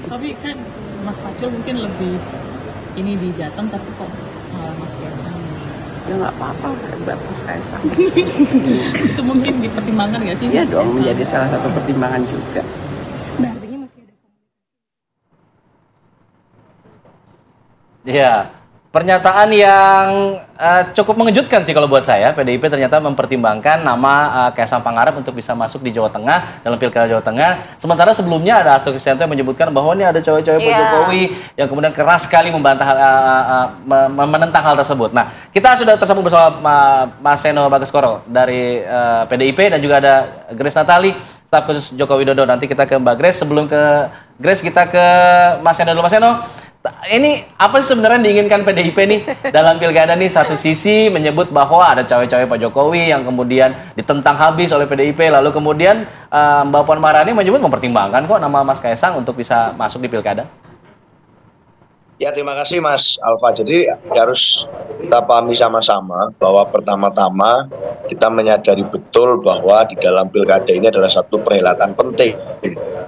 Tapi kan Mas Pacul mungkin lebih ini di Jateng, tapi kok Mas Kaisang Ya nggak apa-apa, hebat Mas Kaisang. itu mungkin dipertimbangkan nggak sih? Iya Mas dong, Kaisang? menjadi salah satu pertimbangan juga. Ya, pernyataan yang cukup mengejutkan sih kalau buat saya. PDIP ternyata mempertimbangkan nama Kaisang Pangarep untuk bisa masuk di Jawa Tengah, dalam Pilkada Jawa Tengah. Sementara sebelumnya ada Hasto Kristianto yang menyebutkan bahwa ini ada cewek-cewek Pak Jokowi yang kemudian keras sekali membantah menentang hal tersebut. Nah, kita sudah tersambung bersama Mas Seno Baguskoro dari PDIP dan juga ada Grace Natali, staf khusus Joko Widodo. Nanti kita ke Mbak Grace. Sebelum ke Grace, kita ke Mas Seno dulu. Mas Seno, ini apa sih sebenarnya yang diinginkan PDIP nih dalam pilkada nih? Satu sisi menyebut bahwa ada cawe-cawe Pak Jokowi yang kemudian ditentang habis oleh PDIP, lalu kemudian Mbak Puan Maharani menyebut mempertimbangkan kok nama Mas Kaisang untuk bisa masuk di pilkada. Ya, terima kasih Mas Alfa. Jadi harus kita pahami sama-sama bahwa pertama-tama kita menyadari betul bahwa di dalam pilkada ini adalah satu perhelatan penting.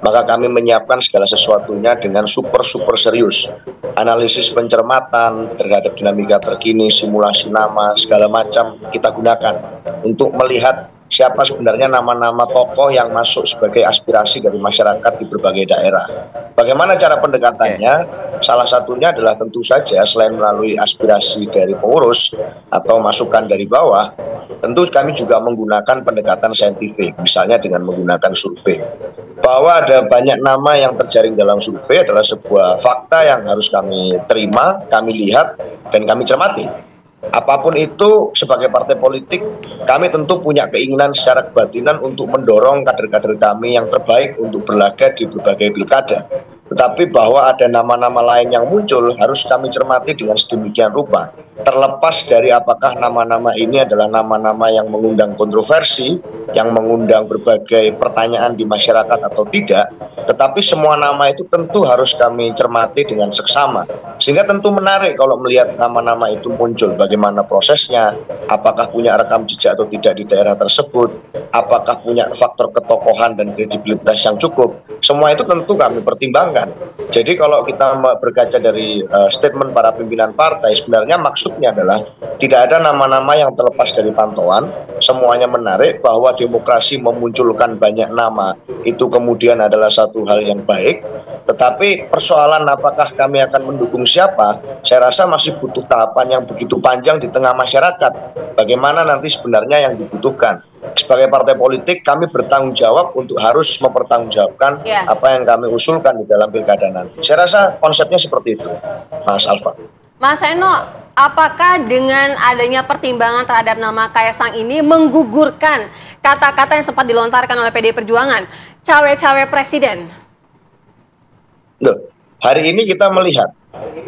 Maka kami menyiapkan segala sesuatunya dengan super serius. Analisis pencermatan terhadap dinamika terkini, simulasi nama, segala macam kita gunakan untuk melihat siapa sebenarnya nama-nama tokoh yang masuk sebagai aspirasi dari masyarakat di berbagai daerah. Bagaimana cara pendekatannya? Salah satunya adalah tentu saja selain melalui aspirasi dari pengurus atau masukan dari bawah, tentu kami juga menggunakan pendekatan saintifik, misalnya dengan menggunakan survei. Bahwa ada banyak nama yang terjaring dalam survei adalah sebuah fakta yang harus kami terima, kami lihat, dan kami cermati. Apapun itu, sebagai partai politik, kami tentu punya keinginan secara kebatinan untuk mendorong kader-kader kami yang terbaik untuk berlaga di berbagai pilkada. Tetapi bahwa ada nama-nama lain yang muncul harus kami cermati dengan sedemikian rupa. Terlepas dari apakah nama-nama ini adalah nama-nama yang mengundang kontroversi, yang mengundang berbagai pertanyaan di masyarakat atau tidak, tetapi semua nama itu tentu harus kami cermati dengan seksama. Sehingga tentu menarik kalau melihat nama-nama itu muncul, bagaimana prosesnya, apakah punya rekam jejak atau tidak di daerah tersebut, apakah punya faktor ketokohan dan kredibilitas yang cukup. Semua itu tentu kami pertimbangkan. Jadi kalau kita berkaca dari statement para pimpinan partai, sebenarnya maksudnya adalah tidak ada nama-nama yang terlepas dari pantauan, semuanya menarik, bahwa demokrasi memunculkan banyak nama itu kemudian adalah satu hal yang baik. Tetapi persoalan apakah kami akan mendukung siapa, saya rasa masih butuh tahapan yang begitu panjang di tengah masyarakat. Bagaimana nanti sebenarnya yang dibutuhkan. Sebagai partai politik, kami bertanggung jawab untuk harus mempertanggungjawabkan apa yang kami usulkan di dalam pilkada nanti. Saya rasa konsepnya seperti itu, Mas Alfa. Mas Seno, apakah dengan adanya pertimbangan terhadap nama Kaisang ini menggugurkan kata-kata yang sempat dilontarkan oleh PDI Perjuangan, cawe-cawe presiden? Loh, hari ini kita melihat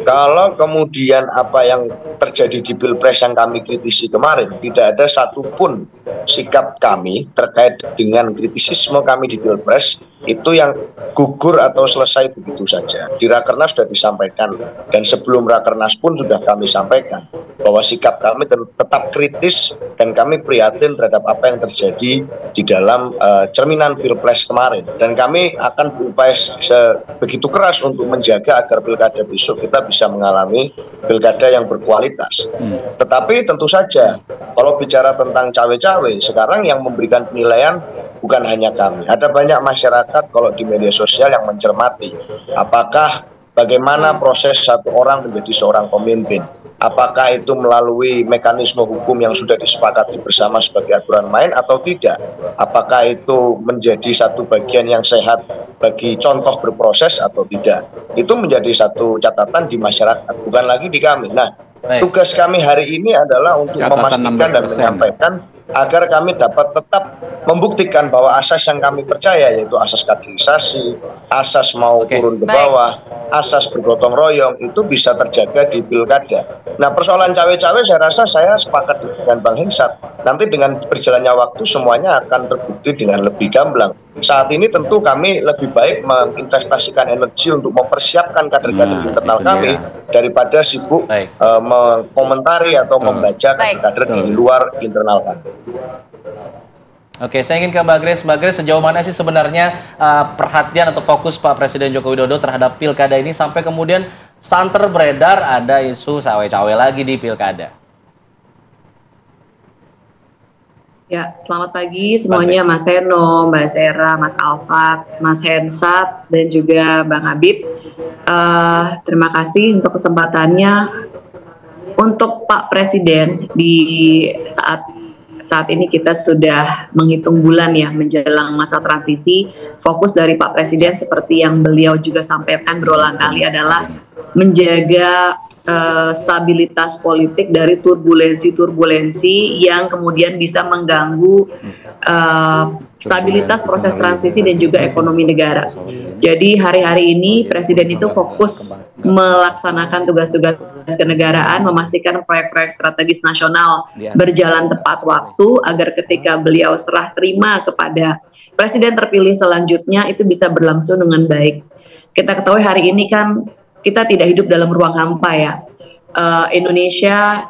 kalau kemudian apa yang terjadi di Pilpres yang kami kritisi kemarin, tidak ada satupun sikap kami terkait dengan kritisisme kami di Pilpres itu yang gugur atau selesai begitu saja. Di Rakernas sudah disampaikan, dan sebelum Rakernas pun sudah kami sampaikan bahwa sikap kami tetap kritis dan kami prihatin terhadap apa yang terjadi di dalam cerminan Pilpres kemarin. Dan kami akan berupaya begitu keras untuk menjaga agar pilkada besok kita bisa mengalami pilkada yang berkualitas. Tetapi tentu saja kalau bicara tentang cawe-cawe, sekarang yang memberikan penilaian bukan hanya kami. Ada banyak masyarakat kalau di media sosial yang mencermati apakah bagaimana proses satu orang menjadi seorang pemimpin. Apakah itu melalui mekanisme hukum yang sudah disepakati bersama sebagai aturan main atau tidak? Apakah itu menjadi satu bagian yang sehat bagi contoh berproses atau tidak? Itu menjadi satu catatan di masyarakat, bukan lagi di kami. Nah, tugas kami hari ini adalah untuk memastikan dan menyampaikan agar kami dapat tetap membuktikan bahwa asas yang kami percaya, yaitu asas kaderisasi, asas mau turun ke bawah, asas bergotong royong, itu bisa terjaga di pilkada. Nah, persoalan cawe-cawe saya rasa saya sepakat dengan Bang Hensat. Nanti dengan berjalannya waktu semuanya akan terbukti dengan lebih gamblang. Saat ini tentu kami lebih baik menginvestasikan energi untuk mempersiapkan kader-kader internal kami daripada sibuk mengomentari atau membaca kader-kader di luar internal kami. Oke, saya ingin ke Mbak Grace. Mbak Grace, sejauh mana sih sebenarnya perhatian atau fokus Pak Presiden Joko Widodo terhadap pilkada ini sampai kemudian santer beredar ada isu cawe-cawe lagi di pilkada? Ya, selamat pagi semuanya, Mas Seno, Mbak Sera, Mas Alfat, Mas Hensat, dan juga Bang Habib. Terima kasih untuk kesempatannya. Untuk Pak Presiden, di saat ini kita sudah menghitung bulan ya menjelang masa transisi. Fokus dari Pak Presiden seperti yang beliau juga sampaikan berulang kali adalah menjaga stabilitas politik dari turbulensi yang kemudian bisa mengganggu stabilitas proses transisi dan juga ekonomi negara. Jadi hari-hari ini Presiden itu fokus melaksanakan tugas-tugas kenegaraan, memastikan proyek-proyek strategis nasional berjalan tepat waktu agar ketika beliau serah terima kepada Presiden terpilih selanjutnya itu bisa berlangsung dengan baik. Kita ketahui hari ini kan kita tidak hidup dalam ruang hampa ya. Indonesia,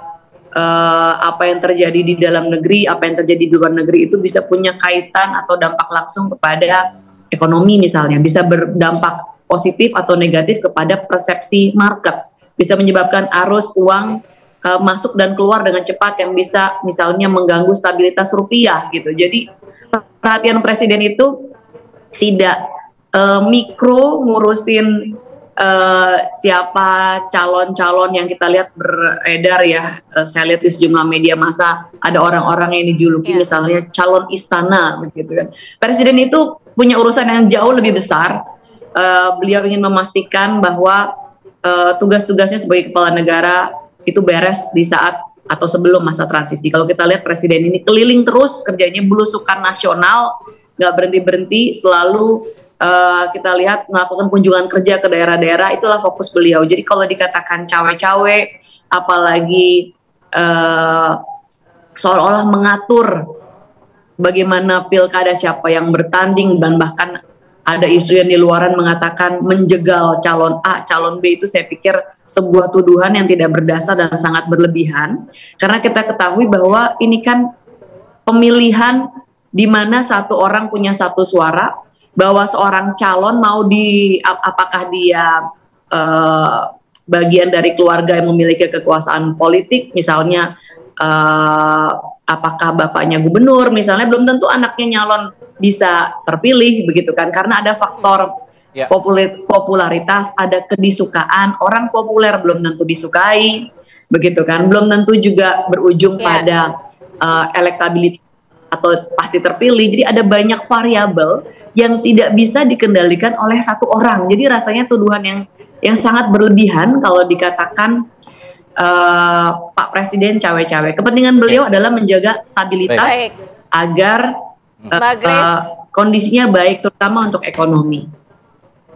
apa yang terjadi di dalam negeri, apa yang terjadi di luar negeri itu bisa punya kaitan atau dampak langsung kepada ekonomi misalnya, bisa berdampak positif atau negatif kepada persepsi market, bisa menyebabkan arus uang masuk dan keluar dengan cepat yang bisa misalnya mengganggu stabilitas rupiah gitu. Jadi perhatian Presiden itu tidak mikro ngurusin siapa calon-calon yang kita lihat beredar ya. Saya lihat di sejumlah media massa ada orang-orang yang dijuluki misalnya calon istana begitu kan. Presiden itu punya urusan yang jauh lebih besar. Beliau ingin memastikan bahwa tugas-tugasnya sebagai kepala negara itu beres di saat atau sebelum masa transisi. Kalau kita lihat Presiden ini keliling terus, kerjanya belusukan nasional, nggak berhenti-berhenti, selalu kita lihat melakukan kunjungan kerja ke daerah-daerah, itulah fokus beliau. Jadi kalau dikatakan cawe-cawe, apalagi seolah-olah mengatur bagaimana pilkada, siapa yang bertanding, dan bahkan ada isu yang di luaran mengatakan menjegal calon A, calon B, itu saya pikir sebuah tuduhan yang tidak berdasar dan sangat berlebihan. Karena kita ketahui bahwa ini kan pemilihan di mana satu orang punya satu suara, bahwa seorang calon mau apakah dia bagian dari keluarga yang memiliki kekuasaan politik, misalnya apakah bapaknya gubernur, misalnya belum tentu anaknya nyalon bisa terpilih begitu kan, karena ada faktor popularitas, ada kedisukaan, orang populer belum tentu disukai begitu kan, belum tentu juga berujung pada elektabilitas atau pasti terpilih. Jadi ada banyak variabel yang tidak bisa dikendalikan oleh satu orang. Jadi rasanya tuduhan yang sangat berlebihan kalau dikatakan Pak Presiden cawe-cawe. Kepentingan beliau adalah menjaga stabilitas agar kondisinya baik, terutama untuk ekonomi.